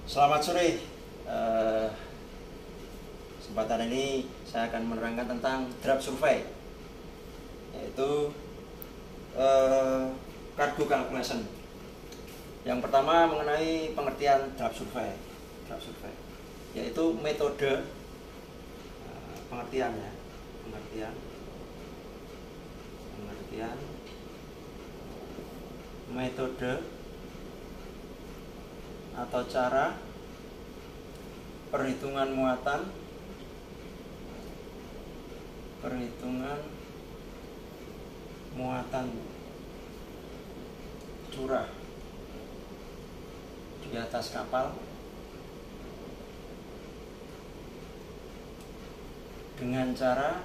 Selamat sore. Eh, Kesempatan ini saya akan menerangkan tentang draft survey, yaitu cargo calculation. Yang pertama mengenai pengertian draft survey, yaitu metode pengertiannya, pengertian metode atau cara perhitungan muatan curah di atas kapal dengan cara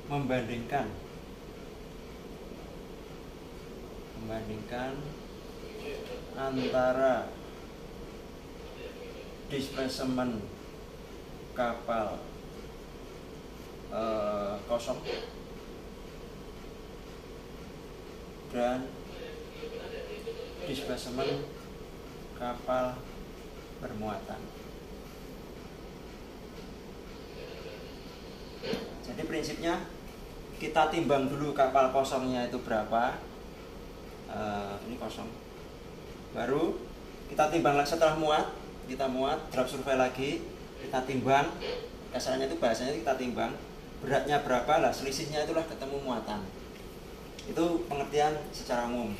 membandingkan antara displacement kapal kosong dan displacement kapal bermuatan. Jadi prinsipnya kita timbang dulu kapal kosongnya itu berapa. Ini kosong. Baru kita timbang lagi setelah kita muat draft survey lagi, kita timbang, kasarannya itu bahasanya kita timbang beratnya berapa lah, selisihnya itulah ketemu muatan. Itu pengertian secara umum.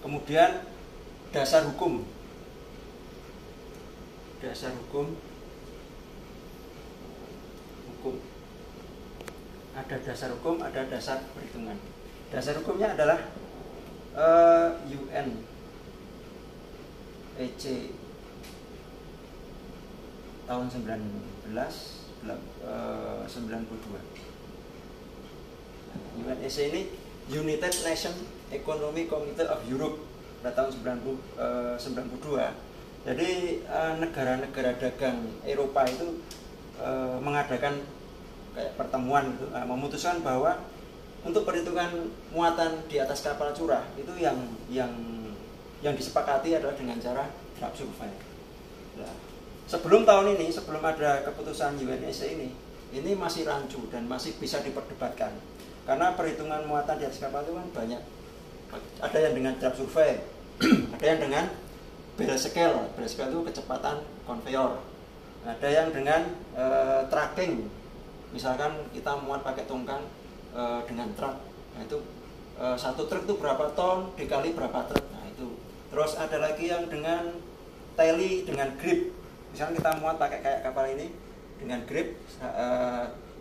Kemudian dasar hukum ada dasar hukum, ada dasar perhitungan. Dasar hukumnya adalah UNEC tahun 1992. UNEC ini United Nations Economic Committee of Europe pada tahun 1992. Jadi negara-negara dagang Eropa itu mengadakan kayak pertemuan gitu, memutuskan bahwa untuk perhitungan muatan di atas kapal curah itu yang disepakati adalah dengan cara draft survey. Nah, sebelum tahun ini, sebelum ada keputusan UNEC ini masih rancu dan masih bisa diperdebatkan. Karena perhitungan muatan di atas kapal itu kan banyak. Ada yang dengan draft survey, ada yang dengan barrel scale. Barrel scale itu kecepatan konveyor. Ada yang dengan tracking. Misalkan kita muat pakai tongkang dengan truk, nah itu satu truk itu berapa ton dikali berapa truk, nah itu. Terus ada lagi yang dengan teli, dengan grip. Misalkan kita muat pakai kayak kapal ini dengan grip,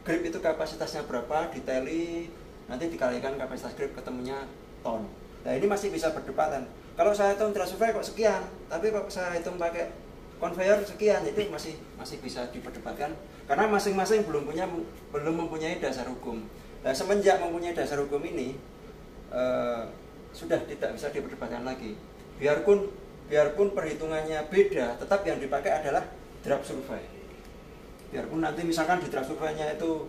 grip itu kapasitasnya berapa, di teli nanti dikalikan kapasitas grip ketemunya ton. Nah ini masih bisa berdebatan. Kalau saya hitung draft survey kok sekian, tapi kok saya hitung pakai konveyor sekian, itu masih bisa diperdebatkan karena masing-masing belum mempunyai dasar hukum. Nah, semenjak mempunyai dasar hukum ini sudah tidak bisa diperdebatkan lagi. Biarpun perhitungannya beda, tetap yang dipakai adalah draft survey. Biarpun nanti misalkan di draft survey-nya itu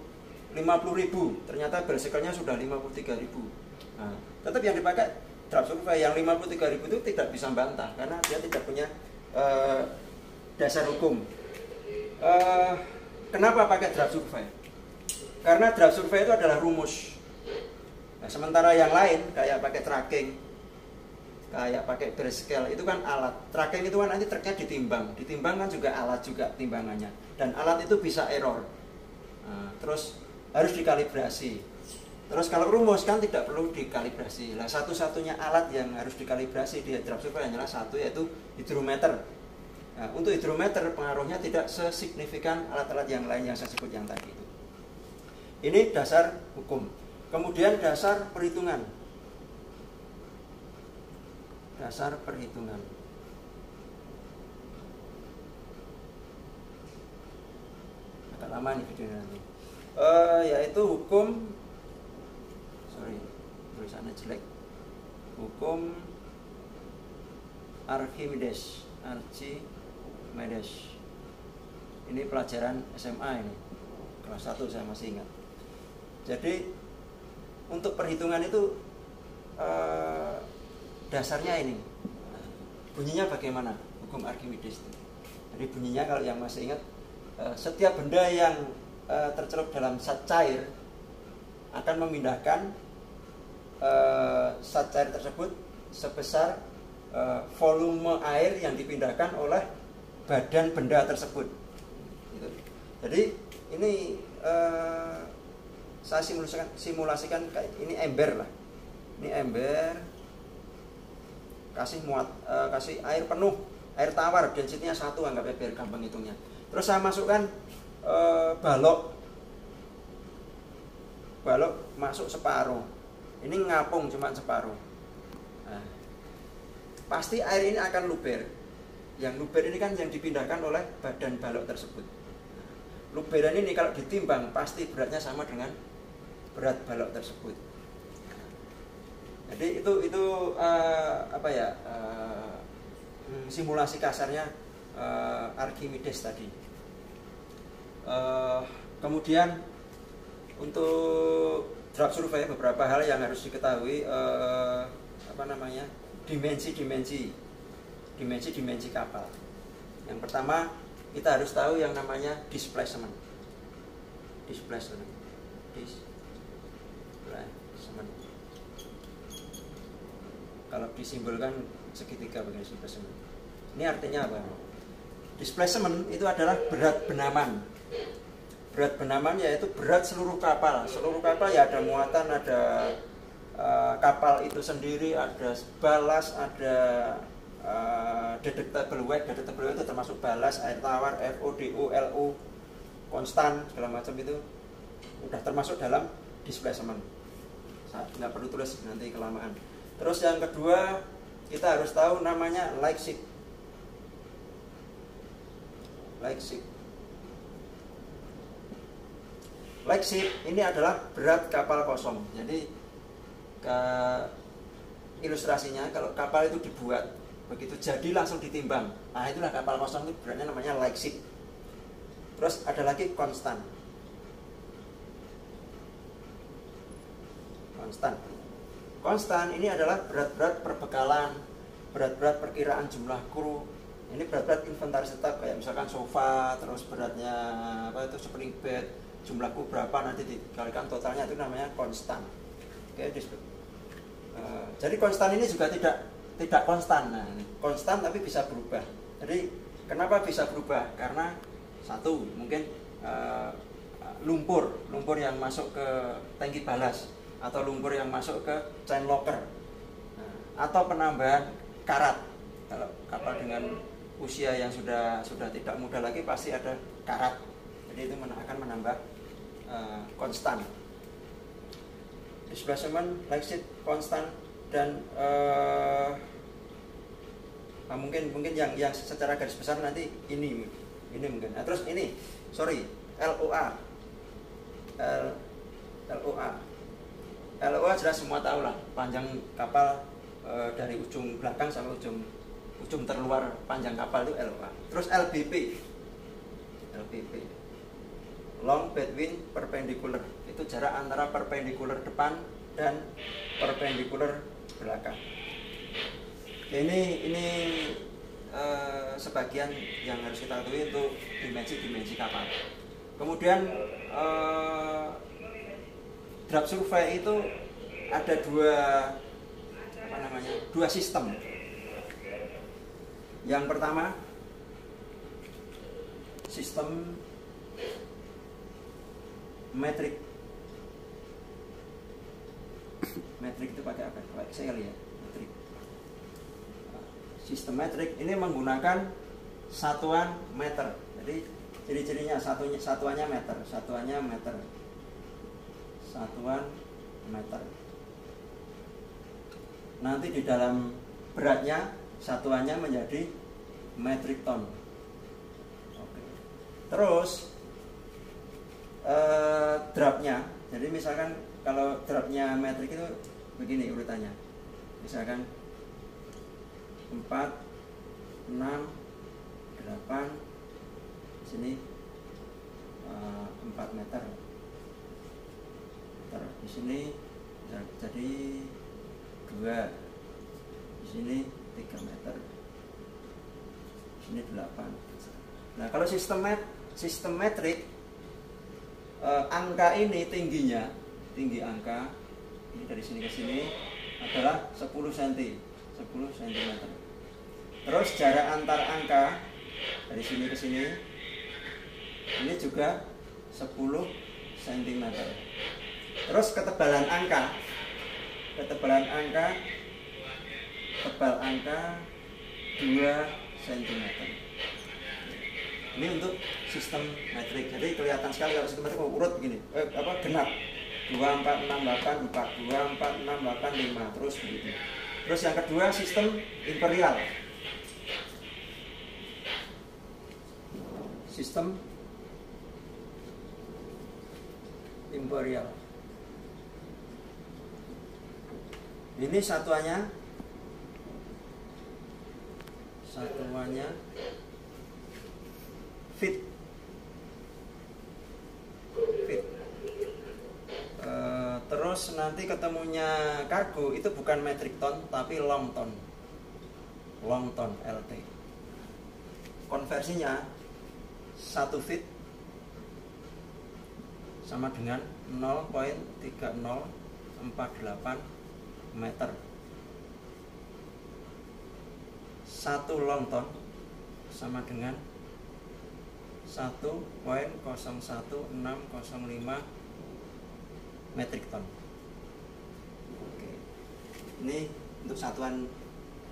50.000, ternyata barrel scale-nya sudah 53.000. Nah, tetap yang dipakai draft survey. Yang 53.000 itu tidak bisa bantah karena dia tidak punya dasar hukum. Kenapa pakai draft survey? Karena draft survey itu adalah rumus. Nah, sementara yang lain kayak pakai tracking, kayak pakai barrel scale itu kan alat. Tracking itu kan nanti truknya ditimbang kan juga alat juga timbangannya. Dan alat itu bisa error. Nah, terus harus dikalibrasi. Terus kalau rumus kan tidak perlu dikalibrasi. Nah, satu-satunya alat yang harus dikalibrasi di draft survey hanyalah satu, yaitu hidrometer. Nah, untuk hidrometer pengaruhnya tidak sesignifikan alat-alat yang lain yang saya sebut yang tadi itu. Ini dasar hukum. Kemudian dasar perhitungan. Agak lama nih videonya nanti. Yaitu hukum, tulisannya jelek. Hukum Archimedes. Ini pelajaran SMA ini. Kelas 1 saya masih ingat. Jadi untuk perhitungan itu dasarnya ini bunyinya bagaimana hukum Archimedes. Jadi bunyinya kalau yang masih ingat, setiap benda yang tercelup dalam zat cair akan memindahkan zat cair tersebut sebesar volume air yang dipindahkan oleh badan benda tersebut. Gitu. Jadi ini saya simulasikan kayak ini ember lah. Ini ember, kasih air penuh, air tawar, density-nya 1, anggapnya biar gampang hitungnya. Terus saya masukkan balok masuk separuh. Ini ngapung cuma separuh. Nah, pasti air ini akan luber. Yang luber ini kan yang dipindahkan oleh badan balok tersebut. Luberan ini kalau ditimbang pasti beratnya sama dengan berat balok tersebut. Jadi itu simulasi kasarnya Archimedes tadi. Kemudian untuk drop survey beberapa hal yang harus diketahui, dimensi kapal. Yang pertama kita harus tahu yang namanya displacement. Kalau disimbolkan segitiga bagian displacement. Ini artinya apa? Displacement itu adalah berat benaman. Berat benaman yaitu berat seluruh kapal. Seluruh kapal ya ada muatan, ada kapal itu sendiri, ada balas, ada detectable weight. Detectable weight itu termasuk balas, air tawar, FO, DO, LO, konstan, segala macam itu udah termasuk dalam displacement. Saya nggak perlu tulis nanti kelamaan. Terus yang kedua kita harus tahu namanya like ship. Like ship ini adalah berat kapal kosong. Jadi ilustrasinya kalau kapal itu dibuat begitu jadi langsung ditimbang. Nah itulah kapal kosong itu beratnya namanya like ship. Terus ada lagi konstan. Konstan ini adalah berat-berat perbekalan, berat-berat perkiraan jumlah kru. Ini berat-berat inventaris tetap kayak misalkan sofa, terus beratnya spring bed, jumlah kru berapa nanti dikalikan totalnya, itu namanya konstan. Oke, jadi konstan ini juga tidak konstan. Nah, konstan tapi bisa berubah. Jadi kenapa bisa berubah? Karena satu mungkin lumpur yang masuk ke tangki balas, atau lumpur yang masuk ke chain locker, atau penambahan karat. Kalau kapal dengan usia yang sudah tidak muda lagi pasti ada karat, jadi itu akan menambah konstan. Displacement, like ship, konstan, dan mungkin yang secara garis besar nanti ini mungkin. Nah, terus ini LOA. LOA jelas semua tahu lah, panjang kapal dari ujung belakang sampai ujung terluar panjang kapal itu LOA. Terus LBP, long between perpendicular, itu jarak antara perpendicular depan dan perpendicular belakang. Ini sebagian yang harus kita ketahui untuk dimensi kapal. Kemudian drop survey itu ada dua sistem. Yang pertama sistem metrik. Metrik itu pakai apa? Pakai Excel ya. Metrik. Sistem metrik ini menggunakan satuan meter. Jadi ciri-cirinya satuannya meter. Satuan meter. Nanti di dalam beratnya satuannya menjadi metric ton. Oke. Terus dropnya, jadi misalkan kalau dropnya metrik itu begini urutannya, misalkan 4, 6, 8, sini 4 meter. Di sini jadi 2, di sini 3 meter. Ini 8. Nah, kalau sistem metrik, angka ini tinggi angka ini dari sini ke sini adalah 10 cm. Terus jarak antar angka dari sini ke sini ini juga 10 cm. Terus ketebalan angka tebal angka 2 cm. Ini untuk sistem metrik. Jadi kelihatan sekali kalau sistem metrik urut begini. Genap. 2 4 6 8 4 2 4 6 8 5 terus begitu. Terus yang kedua sistem imperial. Sistem imperial. Ini satuannya feet. Terus nanti ketemunya kargo itu bukan metric ton tapi long ton LT. Konversinya 1 feet sama dengan 0.3048 meter. 1 long ton sama dengan 1.01605 metric ton. Oke. Ini untuk satuan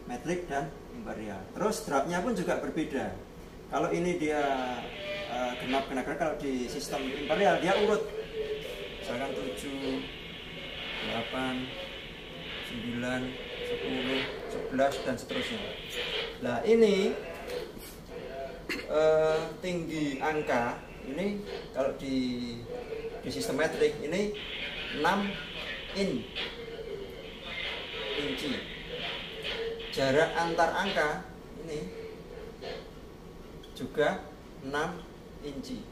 metrik dan imperial. Terus dropnya pun juga berbeda. Kalau ini dia genap, kalau di sistem imperial dia urut. Misalkan 7, 8, 9, 10, 11 dan seterusnya. Nah, ini tinggi angka ini kalau di sistem metrik ini 6 inci. Jarak antar angka ini juga 6 inci.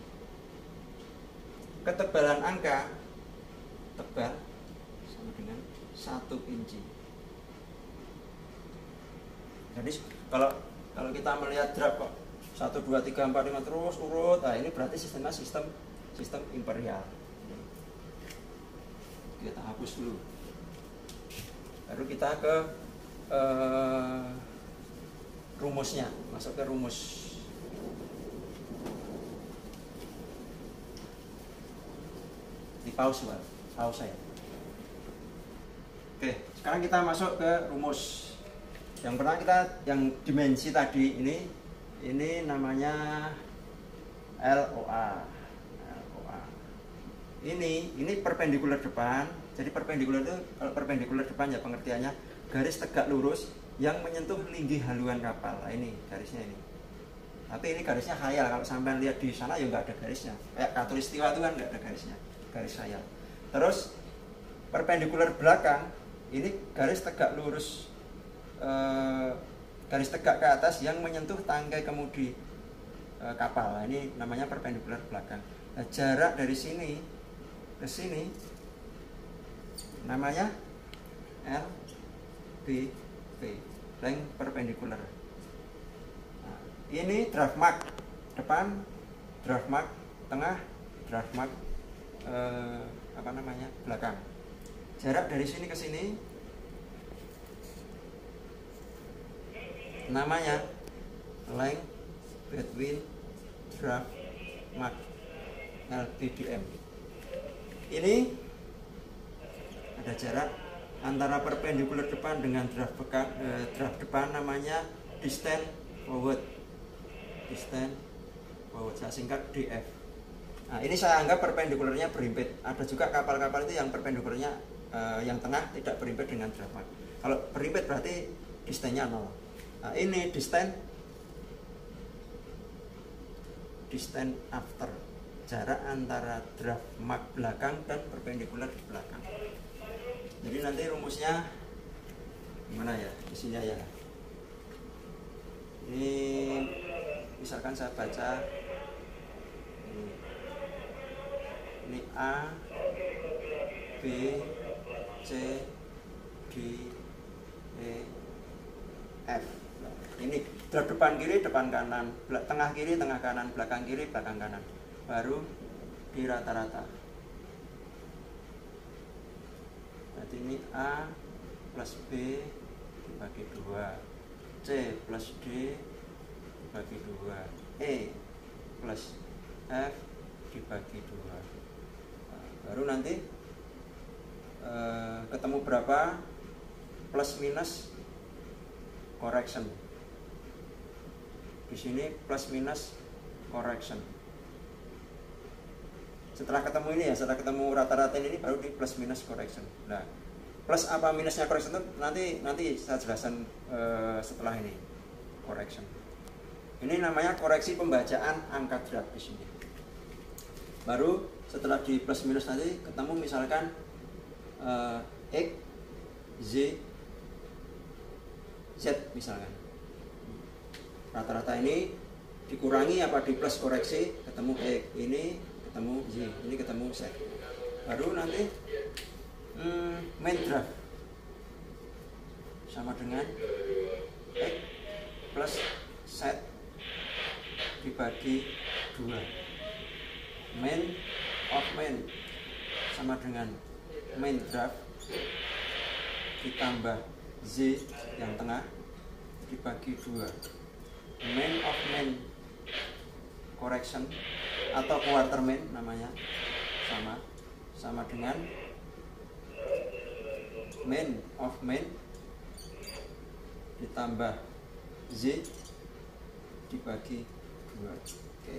Ketebalan angka tebal sama dengan 1 inci. Jadi kalau kita melihat drop kok 1 2 3 4 5 terus urut, nah ini berarti sistemnya sistem imperial. Kita hapus dulu. Baru kita ke rumusnya, masuk ke rumus. Di pause saya. Oke, sekarang kita masuk ke rumus. Yang pernah yang dimensi tadi ini namanya LOA. Ini perpendikular depan. Jadi perpendikular itu, kalau perpendikular depan ya pengertiannya garis tegak lurus yang menyentuh linggih haluan kapal. Nah, ini garisnya ini. Tapi ini garisnya khayal. Kalau sampai lihat di sana ya nggak ada garisnya. Kayak Katulistiwa itu kan nggak ada garisnya, garis khayal. Terus perpendikular belakang ini garis tegak lurus, garis tegak ke atas yang menyentuh tangkai kemudi kapal. Nah, ini namanya perpendikular belakang. Nah, jarak dari sini ke sini namanya LBP, length perpendikular. Nah, ini draft mark depan, draft mark tengah, draft mark belakang. Jarak dari sini ke sini namanya length between draft mark, LBDM. Ini ada jarak antara perpendikular depan dengan draft depan, namanya distance forward. Saya singkat DF. Nah, ini saya anggap perpendikularnya berimpit. Ada juga kapal-kapal itu yang perpendikularnya yang tengah tidak berimpit dengan draft mark. Kalau berimpit berarti distance-nya 0. Nah, ini distance after, jarak antara draft mark belakang dan perpendikular di belakang. Jadi nanti rumusnya gimana ya, isinya ya. Ini misalkan saya baca ini A, B, C, D, E, F. Ini Drop depan kiri, depan kanan, tengah kiri, tengah kanan, belakang kiri, belakang kanan. Baru di rata-rata. Berarti ini A plus B dibagi 2, C plus D dibagi 2, E plus F dibagi 2. Nah, baru nanti ketemu berapa? Plus minus correction. Di sini plus minus correction. Setelah ketemu ini ya, setelah ketemu rata-rata ini baru di plus minus correction. Nah, plus apa minusnya correction itu nanti saya jelaskan setelah ini correction. Ini namanya koreksi pembacaan angka drop di sini. Baru setelah di plus minus nanti ketemu misalkan X, Z, Z misalkan. Rata-rata ini dikurangi apa di plus koreksi, ketemu X, ini ketemu Z, ini ketemu Z. Baru nanti main draft sama dengan X plus Z dibagi 2. Main of main sama dengan main draft ditambah Z yang tengah dibagi 2. Main of main correction atau quarter main namanya sama dengan main of main ditambah Z dibagi 2. Oke.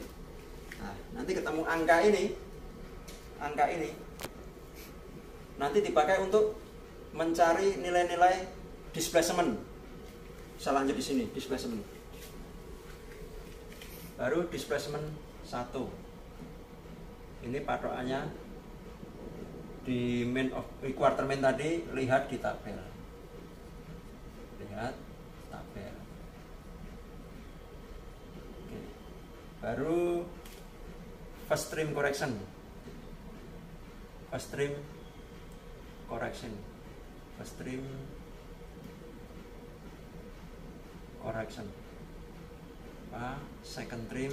Nah, nanti ketemu angka ini nanti dipakai untuk mencari nilai-nilai displacement. Bisa lanjut di sini, displacement. Baru displacement 1. Ini patokannya di main of quarter main tadi, lihat di tabel. Lihat tabel. Oke. Baru first stream correction. First stream correction. First stream correction. Second trim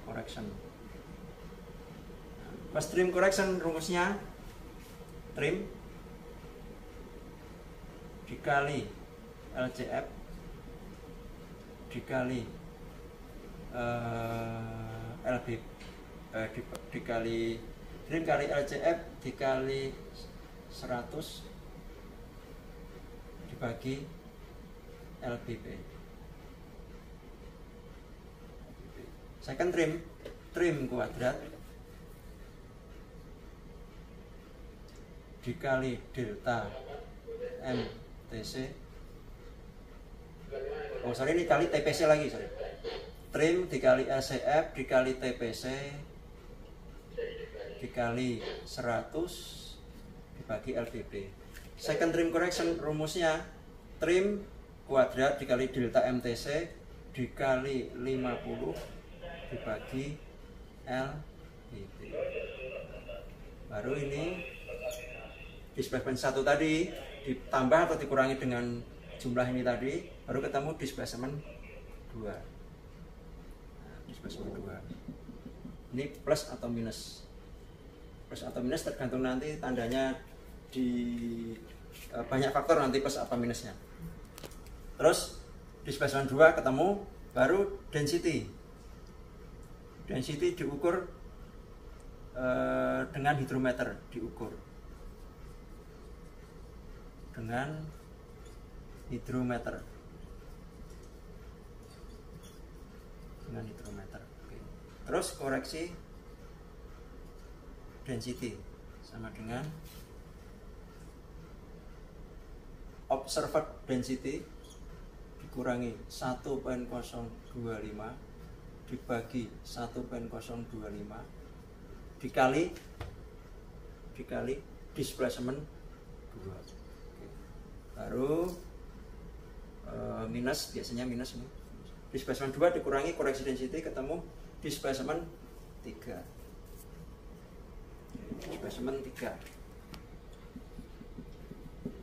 correction. First trim correction rumusnya trim dikali LCF dikali LB dikali trim kali LCF dikali 100 dibagi LBP. Second trim kuadrat dikali delta MTC. Oh sorry, ini kali TPC lagi, sorry. Trim dikali LCF dikali TPC dikali 100 dibagi LBP. Second trim correction rumusnya trim kuadrat dikali delta MTC dikali 50 dibagi LBP. Baru ini displacement 1 tadi ditambah atau dikurangi dengan jumlah ini tadi, baru ketemu displacement 2. Nah, displacement 2. Ini plus atau minus. Plus atau minus tergantung nanti tandanya di banyak faktor nanti plus apa minusnya. Terus displacement 2 ketemu, baru density. Density diukur dengan hidrometer, diukur dengan hidrometer. Oke. Terus koreksi density sama dengan observed density dikurangi 1.025 dibagi 1.025 dikali displacement 2. Oke. Baru minus, biasanya minus ini. Displacement 2 dikurangi koreksi density ketemu displacement 3. Displacement 3.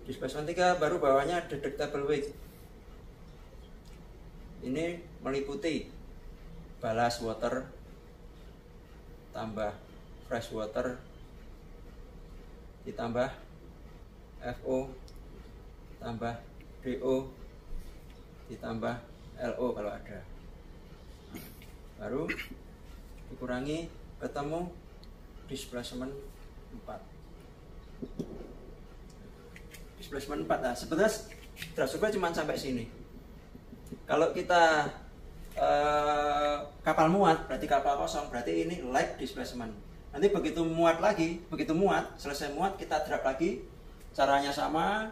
Displacement 3 baru bawahnya detectable weight. Ini meliputi ballast water tambah fresh water ditambah FO tambah DO ditambah LO kalau ada. Baru dikurangi ketemu displacement 4. Displacement 4. Nah, sebenarnya drasuknya cuma sampai sini. Kalau kita kapal muat, berarti kapal kosong, berarti ini light displacement. Nanti begitu muat lagi, selesai muat kita drop lagi, caranya sama,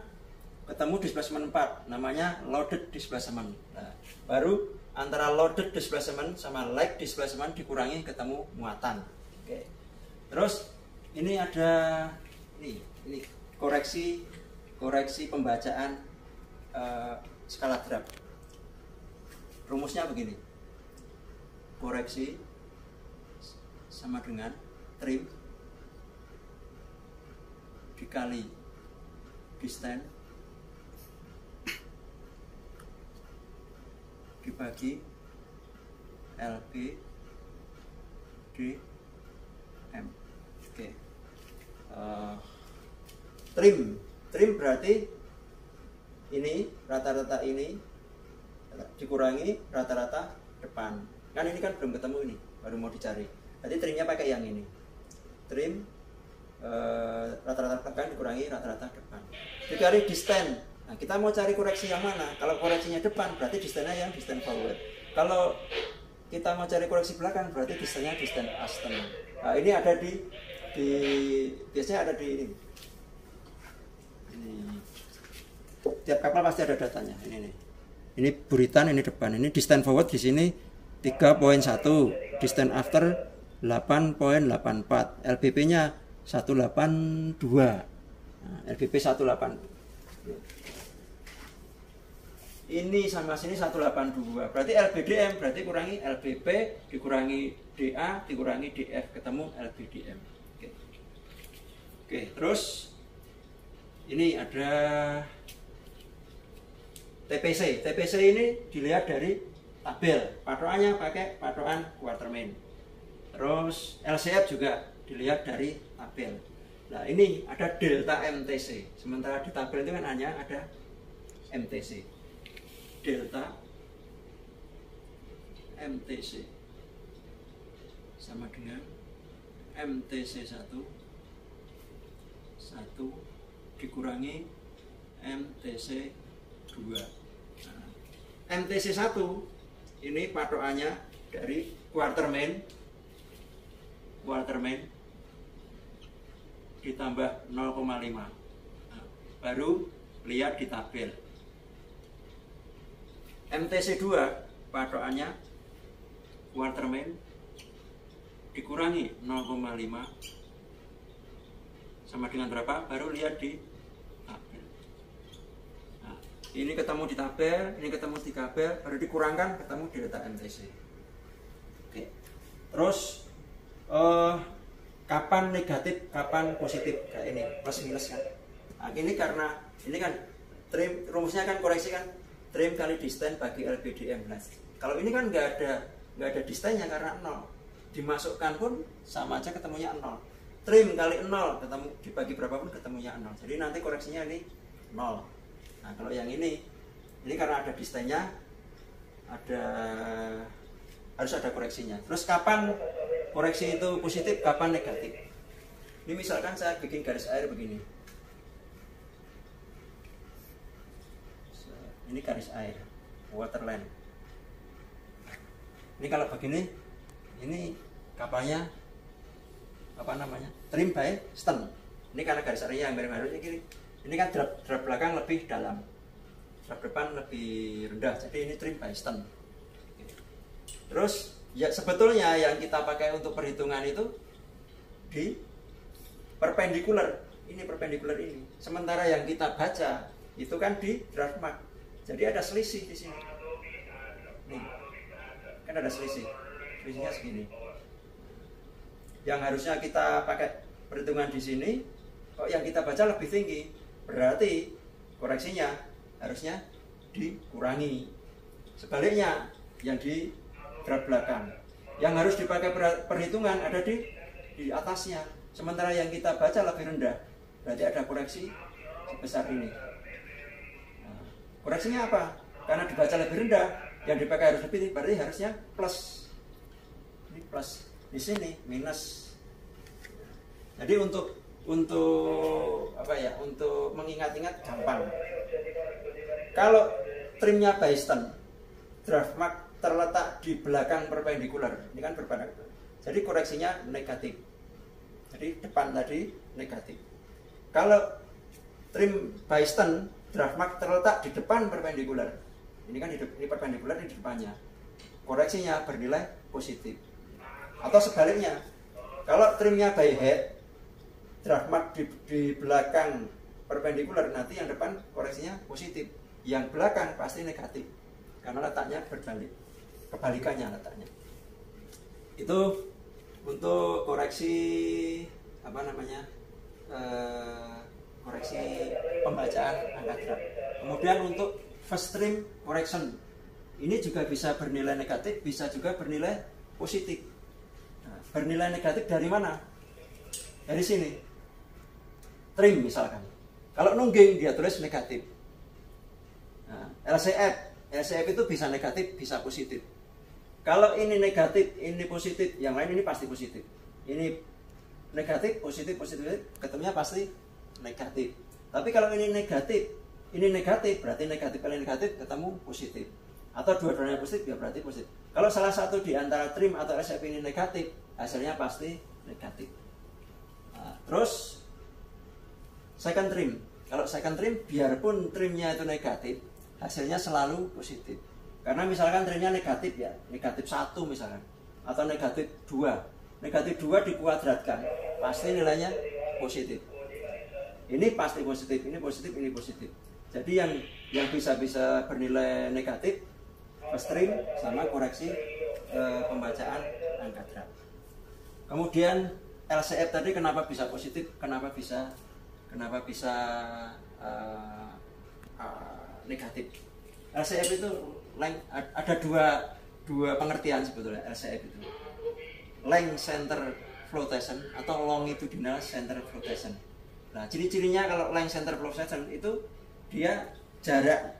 ketemu displacement 4, namanya loaded displacement. Nah, baru antara loaded displacement sama light displacement dikurangi ketemu muatan. Oke. Terus ini ada ini koreksi pembacaan skala drop. Rumusnya begini, koreksi sama dengan trim dikali distance dibagi LB DM. Oke. Trim berarti ini rata-rata ini dikurangi rata-rata depan. Kan ini kan belum ketemu ini, baru mau dicari. Jadi trimnya pakai yang ini. Trim rata-rata belakang dikurangi rata-rata depan. Dikali distance. Nah, kita mau cari koreksi yang mana? Kalau koreksinya depan berarti distance-nya yang distance forward. Kalau kita mau cari koreksi belakang berarti distance-nya distance astern. Nah, ini ada di biasanya ada di ini. Tiap kapal pasti ada datanya. Ini buritan, ini depan. Ini distance forward di sini 3.1, distance after 8.84, LBP-nya 182. Nah, LBP 18. Ini sama sini 182. Berarti LBDM berarti kurangi LBP dikurangi DA dikurangi DF ketemu LBDM. Oke, terus ini ada TPC. TPC ini dilihat dari tabel. Patokannya pakai patokan Quatermain. Terus LCF juga dilihat dari tabel. Nah, ini ada delta MTC. Sementara di tabel itu kan hanya ada MTC. Delta MTC sama dengan MTC 1 dikurangi MTC 2. Nah, MTC 1 ini patokannya dari Quatermain ditambah 0,5. Nah, baru lihat di tabel. MTC 2 patokannya Quatermain dikurangi 0,5 sama dengan berapa? Baru lihat di tabel. Nah, ini ketemu di tabel, ini ketemu di tabel, baru dikurangkan ketemu delta MTC. Oke. Terus kapan negatif, kapan positif kayak ini, plus minus kan. Nah, ini karena ini kan trim, rumusnya kan koreksi kan trim kali distance bagi LBDM. Nah, kalau ini kan nggak ada distance-nya karena 0. Dimasukkan pun sama aja ketemunya 0. Trim kali 0 ketemu dibagi berapapun ketemunya 0. Jadi nanti koreksinya ini 0. Nah, kalau yang ini karena ada distance-nya harus ada koreksinya. Terus kapan koreksi itu positif, kapan negatif? Ini misalkan saya bikin garis air begini. Ini garis air, waterline. Ini kalau begini, ini kapalnya apa namanya? Trim by stern. Ini karena garis airnya yang miring-miring kiri. Ini kan drop belakang lebih dalam, drop depan lebih rendah. Jadi ini trim by stern. Terus ya sebetulnya yang kita pakai untuk perhitungan itu di perpendikular. Ini perpendikular ini. Sementara yang kita baca itu kan di draft mark. Jadi ada selisih di sini. Nih, kan ada selisih. Selisihnya segini. Yang harusnya kita pakai perhitungan di sini, kok yang kita baca lebih tinggi. Berarti koreksinya harusnya dikurangi. Sebaliknya yang di graf belakang yang harus dipakai perhitungan ada di atasnya, sementara yang kita baca lebih rendah, berarti ada koreksi sebesar ini. Nah, koreksinya apa? Karena dibaca lebih rendah, yang dipakai harus lebih, berarti harusnya plus. Ini plus, di sini minus. Jadi untuk apa ya? Untuk mengingat-ingat gampang. Kalau trimnya Bayston, draft mark terletak di belakang perpendikular, ini kan perpendikular. Jadi koreksinya negatif. Jadi depan tadi negatif. Kalau trim Bayston, draft mark terletak di depan perpendikular. Ini kan ini perpendikular di depannya. Koreksinya bernilai positif. Atau sebaliknya, kalau trimnya by head, draft mark di belakang perpendikular, nanti yang depan koreksinya positif. Yang belakang pasti negatif. Karena letaknya berbalik. Kebalikannya letaknya. Itu untuk koreksi apa namanya? Koreksi pembacaan angka draft. Kemudian untuk first trim correction, ini juga bisa bernilai negatif, bisa juga bernilai positif. Nah, bernilai negatif dari mana? Dari sini. Trim misalkan. Kalau nungging dia tulis negatif. Nah, LCF itu bisa negatif, bisa positif. Kalau ini negatif, ini positif, yang lain ini pasti positif. Ini negatif, positif, ketemunya pasti negatif. Tapi kalau ini negatif, berarti negatif kali negatif ketemu positif. Atau dua-duanya positif, ya berarti positif. Kalau salah satu di antara trim atau LCF ini negatif, hasilnya pasti negatif. Nah, terus second trim. Kalau second trim, biarpun trimnya itu negatif, hasilnya selalu positif. Karena misalkan trimnya negatif ya, negatif 1 misalkan, atau negatif 2. Negatif 2 dikuadratkan, pasti nilainya positif. Ini pasti positif, ini positif, ini positif. Jadi yang bisa bernilai negatif, first trim sama koreksi pembacaan angka draft. Kemudian LCF tadi kenapa bisa positif, kenapa bisa negatif. LCF itu ada dua pengertian sebetulnya LCF itu. Length center flotation atau longitudinal center flotation. Nah, ciri-cirinya kalau length center flotation itu dia jarak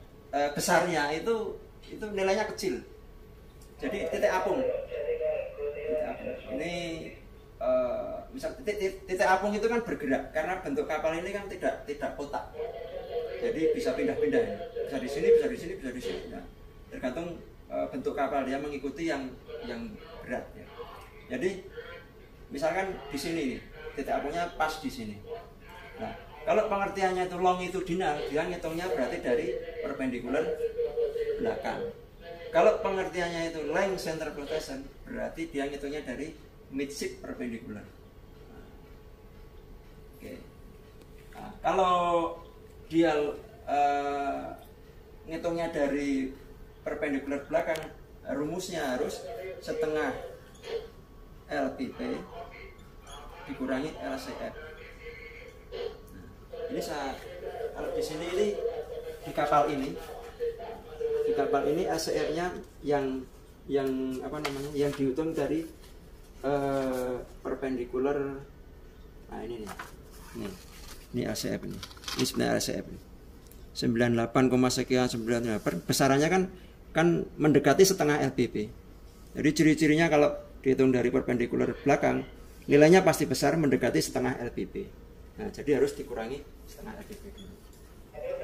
besarnya itu nilainya kecil. Jadi titik apung. Ini misal titik apung itu kan bergerak karena bentuk kapal ini kan tidak kotak. Jadi bisa pindah-pindah ya. Bisa di sini, bisa di sini, bisa di sini. Nah, tergantung bentuk kapal dia mengikuti yang berat ya. Jadi misalkan di sini nih, titik apungnya pas di sini. Nah, kalau pengertiannya itu longitudinal, dia ngitungnya berarti dari perpendikular belakang. Kalau pengertiannya itu length center flotation, berarti dia ngitungnya dari midship perpendikular. Oke. Nah, kalau dia ngitungnya dari perpendikular belakang, rumusnya harus setengah LPP dikurangi LCF. Nah, ini kalau di sini ini di kapal ini LCF-nya yang apa namanya? Yang dihitung dari perpendikular. Nah, ini nih. Ini LCF ini. Ini sebenarnya LCF ini. 98, sekian 98. Besarannya kan mendekati setengah LPP. Jadi ciri-cirinya kalau dihitung dari perpendikular belakang, nilainya pasti besar mendekati setengah LPP. Nah, jadi harus dikurangi setengah LPP.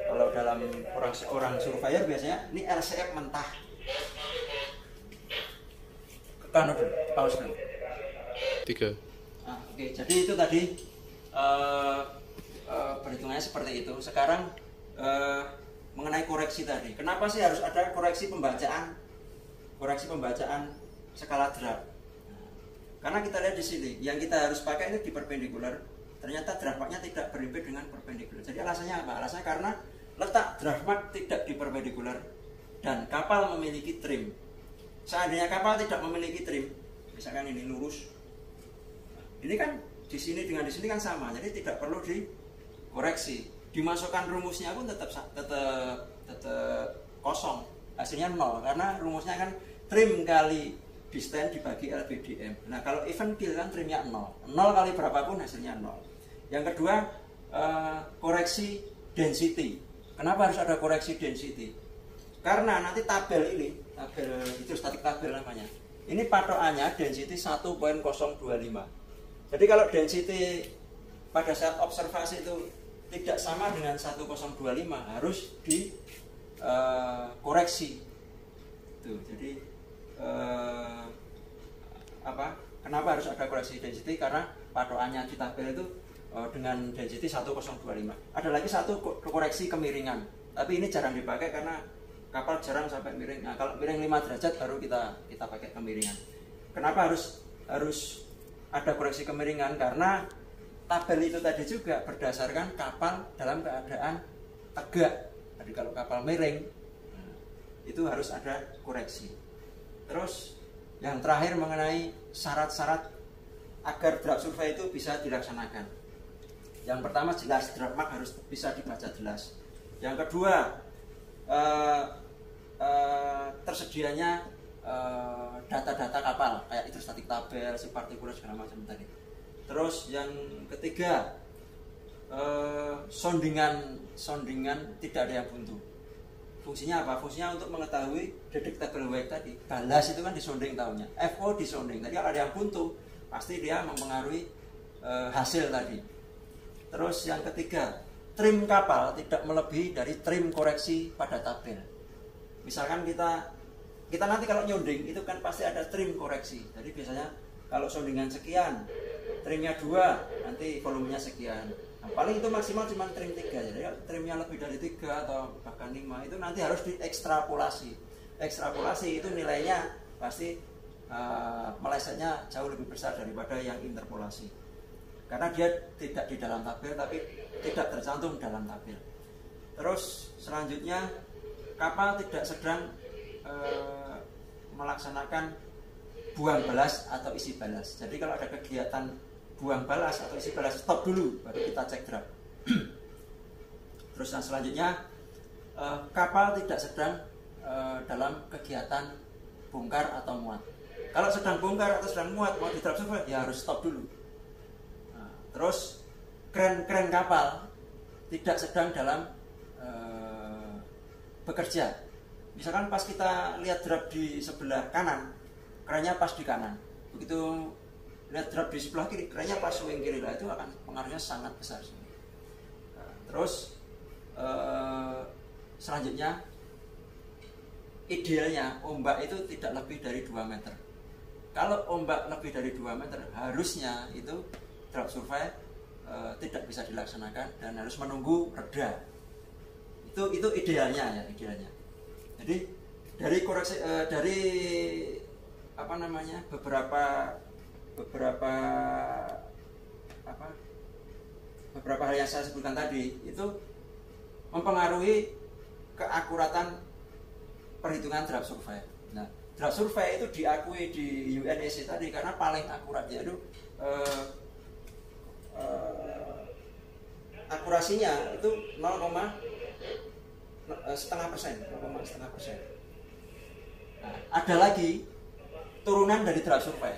Kalau dalam orang surveyor biasanya ini LCF mentah. Kano dulu, pause dulu. 3. Nah, oke, jadi itu tadi perhitungannya seperti itu. Sekarang mengenai koreksi tadi. Kenapa sih harus ada koreksi pembacaan skala draft? Karena kita lihat di sini, yang kita harus pakai ini di perpendikular. Ternyata draft mark-nya tidak berimpit dengan perpendikular. Jadi alasannya apa? Alasannya karena letak draft mark tidak di perpendikular dan kapal memiliki trim. Seandainya kapal tidak memiliki trim, misalkan ini lurus, ini kan di sini dengan di sini kan sama, jadi tidak perlu dikoreksi. dimasukkan rumusnya pun tetap kosong, hasilnya 0 karena rumusnya kan trim kali distance dibagi LBDM. Nah kalau even kill kan trimnya 0 kali berapapun hasilnya 0. Yang kedua koreksi density. Kenapa harus ada koreksi density? Karena nanti tabel ini, tabel itu static tabel namanya, ini patokannya density 1.025. Jadi kalau density pada saat observasi itu tidak sama dengan 1025 harus dikoreksi. Tuh, jadi kenapa harus ada koreksi density? Karena patokannya di tabel itu dengan density 1025. Ada lagi satu koreksi kemiringan, tapi ini jarang dipakai karena kapal jarang sampai miring. Nah, kalau miring 5 derajat baru kita pakai kemiringan. Kenapa harus ada koreksi kemiringan? Karena tabel itu tadi juga berdasarkan kapal dalam keadaan tegak. Jadi kalau kapal miring itu harus ada koreksi. Terus yang terakhir mengenai syarat-syarat agar draft survei itu bisa dilaksanakan. Yang pertama jelas, draft mark harus bisa dibaca jelas. Yang kedua tersedianya data-data kapal kayak hidrostatik tabel, si partikuler segala macam tadi. Terus yang ketiga soundingan tidak ada yang buntu. Fungsinya apa? Fungsinya untuk mengetahui detectable wake tadi. Balas itu kan disonding tahunnya, FO disonding. Tadi kalau ada yang buntu pasti dia mempengaruhi hasil tadi. Terus yang ketiga, trim kapal tidak melebihi dari trim koreksi pada tabel. Misalkan kita nanti kalau nyonding itu kan pasti ada trim koreksi. Jadi biasanya kalau soundingan sekian, trimnya 2, nanti volumenya sekian. Nah, paling itu maksimal cuma trim 3. Jadi trimnya lebih dari 3 atau bahkan 5 itu nanti harus diekstrapolasi. Ekstrapolasi itu nilainya pasti melesetnya jauh lebih besar daripada yang interpolasi. Karena dia tidak di dalam tabel tapi tidak tercantum dalam tabel. Terus selanjutnya kapal tidak sedang melaksanakan buang balas atau isi balas. Jadi kalau ada kegiatan buang balas atau isi balas, stop dulu baru kita cek draft. Terus yang selanjutnya kapal tidak sedang dalam kegiatan bongkar atau muat. Kalau sedang bongkar atau sedang muat mau di draft survei ya harus stop dulu. Terus kren kapal tidak sedang dalam bekerja. Misalkan pas kita lihat draft di sebelah kanan, kerennya pas di kanan. Begitu lihat draft di sebelah kiri, kerennya pas swing kiri. Lah itu akan pengaruhnya sangat besar. Terus selanjutnya idealnya ombak itu tidak lebih dari 2 meter. Kalau ombak lebih dari 2 meter harusnya itu draft survei tidak bisa dilaksanakan dan harus menunggu reda. Itu idealnya ya, idealnya. Jadi dari koreksi beberapa hal yang saya sebutkan tadi itu mempengaruhi keakuratan perhitungan draft survei. Nah, draft survei itu diakui di UNEC tadi karena paling akurat, yaitu akurasinya itu 0,5%. Nah, ada lagi turunan dari draft survei,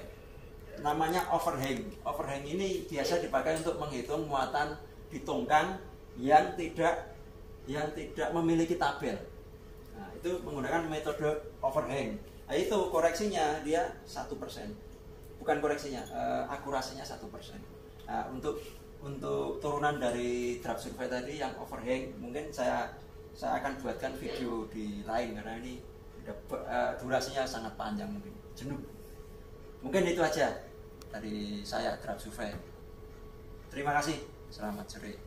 namanya overhang. Overhang ini biasa dipakai untuk menghitung muatan di tongkang yang tidak memiliki tabel. Nah, itu menggunakan metode overhang. Nah, itu koreksinya dia 1%. Bukan koreksinya, akurasinya 1%. Nah, untuk turunan dari draft survei tadi yang overhang mungkin saya akan buatkan video di lain karena ini durasinya sangat panjang, mungkin jenuh. Mungkin itu aja dari saya draft survei. Terima kasih. Selamat sore.